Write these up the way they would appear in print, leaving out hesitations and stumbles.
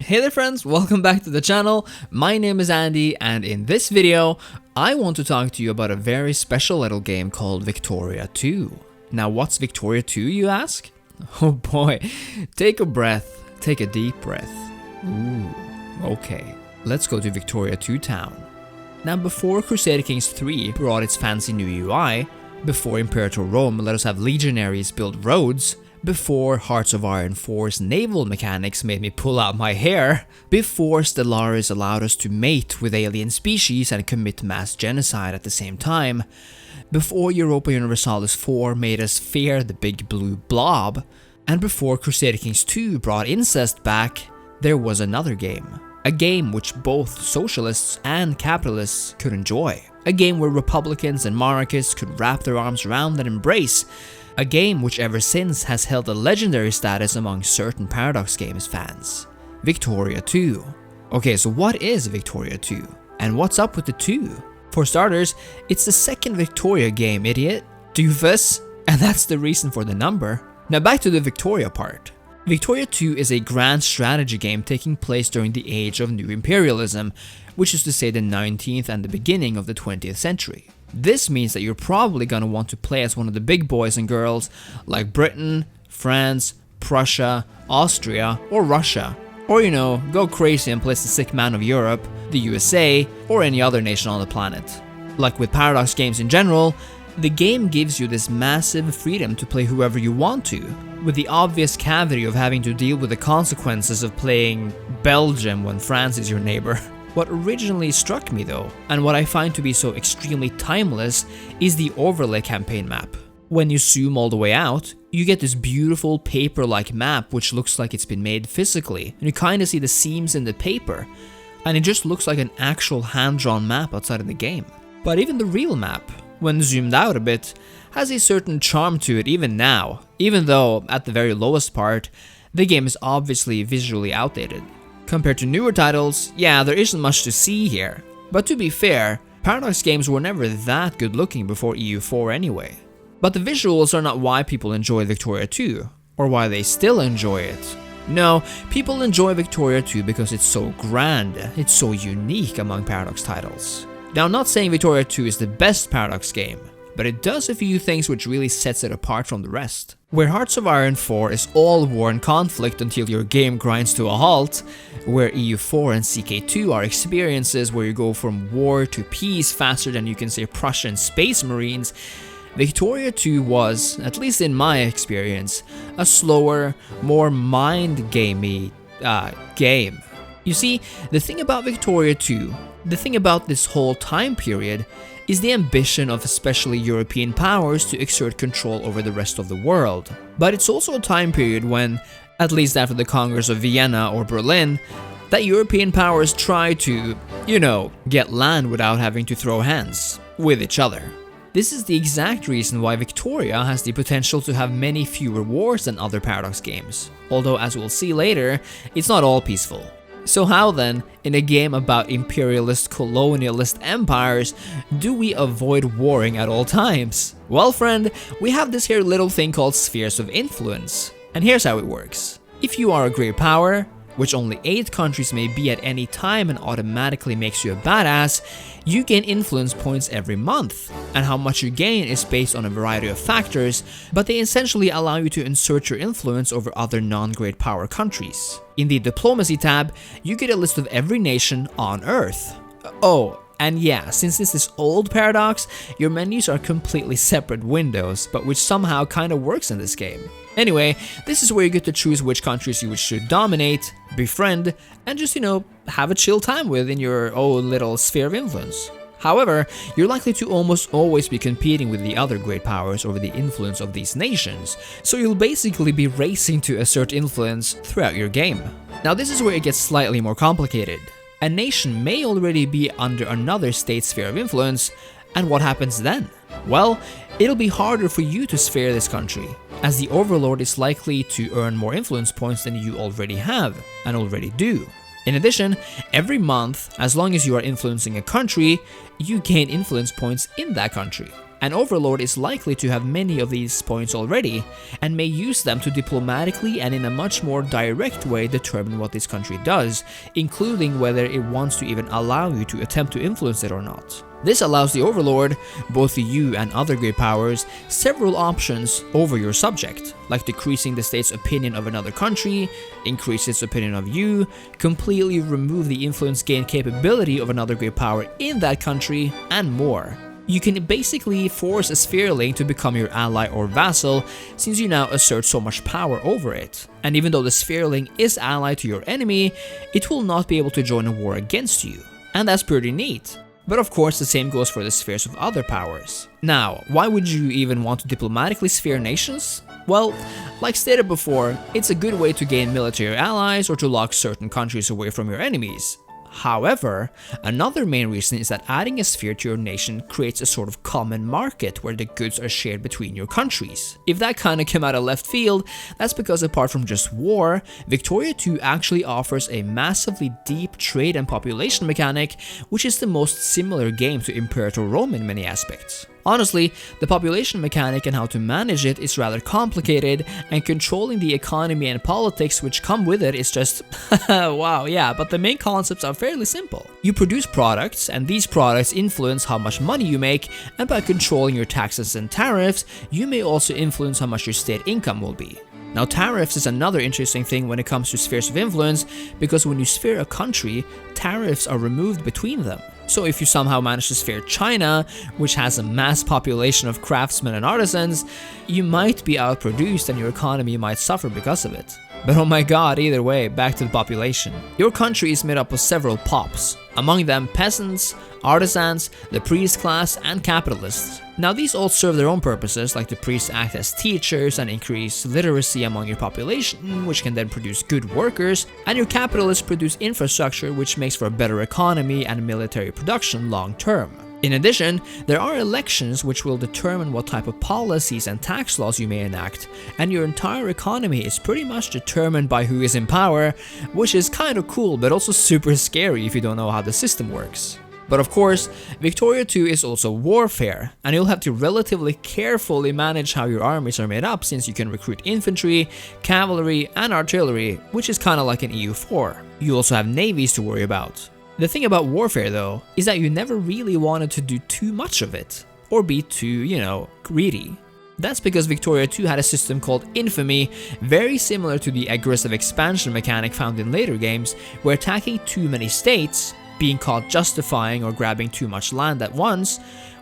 Hey there friends, welcome back to the channel. My name is Andy, and in this video, I want to talk to you about a very special little game called Victoria 2. Now what's Victoria 2, you ask? Oh boy, take a breath, take a deep breath. Ooh, okay, let's go to Victoria 2 town. Now before Crusader Kings 3 brought its fancy new UI, before Imperator Rome let us have legionaries build roads, before Hearts of Iron 4's naval mechanics made me pull out my hair, before Stellaris allowed us to mate with alien species and commit mass genocide at the same time, before Europa Universalis 4 made us fear the big blue blob, and before Crusader Kings 2 brought incest back, there was another game. A game which both socialists and capitalists could enjoy. A game where republicans and monarchists could wrap their arms around and embrace. A game which ever since has held a legendary status among certain Paradox Games fans. Victoria 2. Okay, so what is Victoria 2? And what's up with the 2? For starters, it's the second Victoria game, idiot. Doofus. And that's the reason for the number. Now back to the Victoria part. Victoria 2 is a grand strategy game taking place during the age of new imperialism, which is to say the 19th and the beginning of the 20th century. This means that you're probably gonna want to play as one of the big boys and girls like Britain, France, Prussia, Austria, or Russia. Or go crazy and place the sick man of Europe, the USA, or any other nation on the planet. Like with Paradox Games in general, the game gives you this massive freedom to play whoever you want to, with the obvious caveat of having to deal with the consequences of playing Belgium when France is your neighbor. What originally struck me though, and what I find to be so extremely timeless, is the overlay campaign map. When you zoom all the way out, you get this beautiful paper-like map which looks like it's been made physically, and you kinda see the seams in the paper, and it just looks like an actual hand-drawn map outside of the game. But even the real map, when zoomed out a bit, has a certain charm to it even now, even though, at the very lowest part, the game is obviously visually outdated. Compared to newer titles, yeah, there isn't much to see here. But to be fair, Paradox Games were never that good looking before EU4 anyway. But the visuals are not why people enjoy Victoria 2, or why they still enjoy it. No, people enjoy Victoria 2 because it's so grand, it's so unique among Paradox titles. Now I'm not saying Victoria 2 is the best Paradox game, but it does a few things which really sets it apart from the rest. Where Hearts of Iron 4 is all war and conflict until your game grinds to a halt, where EU4 and CK2 are experiences where you go from war to peace faster than you can say Prussian Space Marines, Victoria 2 was, at least in my experience, a slower, more mind-gamey game. You see, the thing about Victoria 2, the thing about this whole time period, is the ambition of especially European powers to exert control over the rest of the world. But it's also a time period when, at least after the Congress of Vienna or Berlin, that European powers try to, get land without having to throw hands with each other. This is the exact reason why Victoria has the potential to have many fewer wars than other Paradox games, although as we'll see later, it's not all peaceful. So how then, in a game about imperialist colonialist empires, do we avoid warring at all times? Well friend, we have this here little thing called spheres of influence. And here's how it works. If you are a great power, which only 8 countries may be at any time and automatically makes you a badass, you gain influence points every month. And how much you gain is based on a variety of factors, but they essentially allow you to insert your influence over other non-great power countries. In the Diplomacy tab, you get a list of every nation on Earth. Oh, and yeah, since this is old Paradox, your menus are completely separate windows, but which somehow kinda works in this game. Anyway, this is where you get to choose which countries you should dominate, befriend, and just, have a chill time with in your own little sphere of influence. However, you're likely to almost always be competing with the other great powers over the influence of these nations, so you'll basically be racing to assert influence throughout your game. Now this is where it gets slightly more complicated. A nation may already be under another state's sphere of influence, and what happens then? Well, it'll be harder for you to sphere this country, as the overlord is likely to earn more influence points than you already have, and already do. In addition, every month, as long as you are influencing a country, you gain influence points in that country. An overlord is likely to have many of these points already, and may use them to diplomatically and in a much more direct way determine what this country does, including whether it wants to even allow you to attempt to influence it or not. This allows the overlord, both you and other great powers, several options over your subject, like decreasing the state's opinion of another country, increase its opinion of you, completely remove the influence gain capability of another great power in that country, and more. You can basically force a sphereling to become your ally or vassal, since you now assert so much power over it. And even though the sphereling is allied to your enemy, it will not be able to join a war against you. And that's pretty neat. But of course, the same goes for the spheres of other powers. Now, why would you even want to diplomatically sphere nations? Well, like stated before, it's a good way to gain military allies or to lock certain countries away from your enemies. However, another main reason is that adding a sphere to your nation creates a sort of common market where the goods are shared between your countries. If that kinda came out of left field, that's because apart from just war, Victoria 2 actually offers a massively deep trade and population mechanic, which is the most similar game to Imperator Rome in many aspects. Honestly, the population mechanic and how to manage it is rather complicated, and controlling the economy and politics which come with it is just wow, yeah, but the main concepts are fairly simple. You produce products, and these products influence how much money you make, and by controlling your taxes and tariffs, you may also influence how much your state income will be. Now, tariffs is another interesting thing when it comes to spheres of influence, because when you sphere a country, tariffs are removed between them. So if you somehow manage to sphere China, which has a mass population of craftsmen and artisans, you might be outproduced and your economy might suffer because of it. But oh my god, either way, back to the population. Your country is made up of several pops, among them peasants, artisans, the priest class, and capitalists. Now these all serve their own purposes, like the priests act as teachers and increase literacy among your population, which can then produce good workers, and your capitalists produce infrastructure which makes for a better economy and military production long term. In addition, there are elections which will determine what type of policies and tax laws you may enact, and your entire economy is pretty much determined by who is in power, which is kind of cool but also super scary if you don't know how the system works. But of course, Victoria 2 is also warfare, and you'll have to relatively carefully manage how your armies are made up, since you can recruit infantry, cavalry, and artillery, which is kinda like an EU4. You also have navies to worry about. The thing about warfare though, is that you never really wanted to do too much of it, or be too, greedy. That's because Victoria 2 had a system called Infamy, very similar to the aggressive expansion mechanic found in later games, where attacking too many states, being caught justifying or grabbing too much land at once,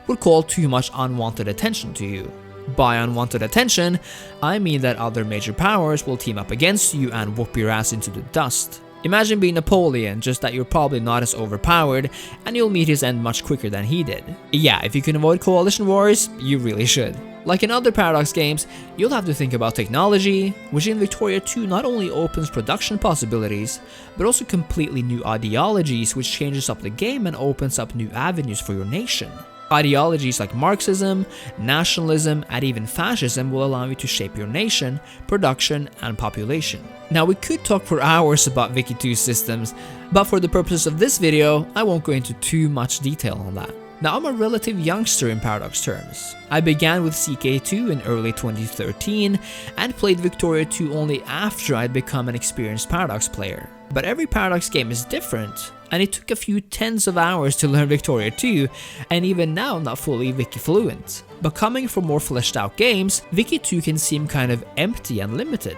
would call too much unwanted attention to you. By unwanted attention, I mean that other major powers will team up against you and whoop your ass into the dust. Imagine being Napoleon, just that you're probably not as overpowered, and you'll meet his end much quicker than he did. Yeah, if you can avoid coalition wars, you really should. Like in other Paradox games, you'll have to think about technology, which in Victoria 2 not only opens production possibilities, but also completely new ideologies, which changes up the game and opens up new avenues for your nation. Ideologies like Marxism, nationalism, and even fascism will allow you to shape your nation, production, and population. Now, we could talk for hours about Vicky 2's systems, but for the purposes of this video, I won't go into too much detail on that. Now, I'm a relative youngster in Paradox terms. I began with CK2 in early 2013 and played Victoria 2 only after I'd become an experienced Paradox player. But every Paradox game is different, and it took a few tens of hours to learn Victoria 2, and even now I'm not fully Vicky fluent. But coming from more fleshed out games, Vicky 2 can seem kind of empty and limited.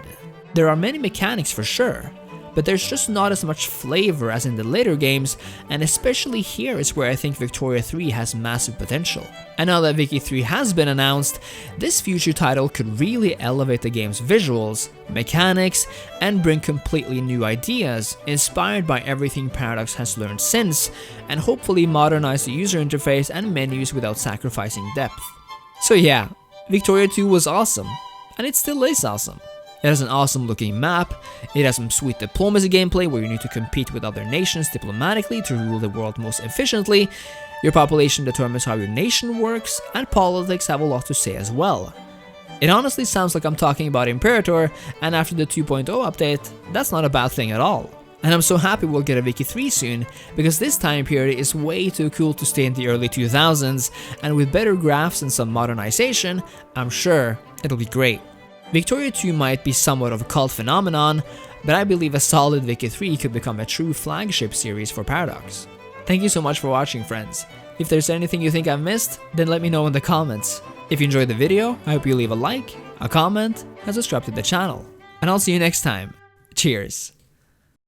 There are many mechanics for sure, but there's just not as much flavor as in the later games, and especially here is where I think Victoria 3 has massive potential. And now that Vicky 3 has been announced, this future title could really elevate the game's visuals, mechanics, and bring completely new ideas, inspired by everything Paradox has learned since, and hopefully modernize the user interface and menus without sacrificing depth. So yeah, Victoria 2 was awesome, and it still is awesome. It has an awesome looking map, it has some sweet diplomacy gameplay where you need to compete with other nations diplomatically to rule the world most efficiently, your population determines how your nation works, and politics have a lot to say as well. It honestly sounds like I'm talking about Imperator, and after the 2.0 update, that's not a bad thing at all. And I'm so happy we'll get a Wiki 3 soon, because this time period is way too cool to stay in the early 2000s, and with better graphs and some modernization, I'm sure it'll be great. Victoria 2 might be somewhat of a cult phenomenon, but I believe a solid Wiki 3 could become a true flagship series for Paradox. Thank you so much for watching, friends. If there's anything you think I've missed, then let me know in the comments. If you enjoyed the video, I hope you leave a like, a comment, and subscribe to the channel. And I'll see you next time. Cheers!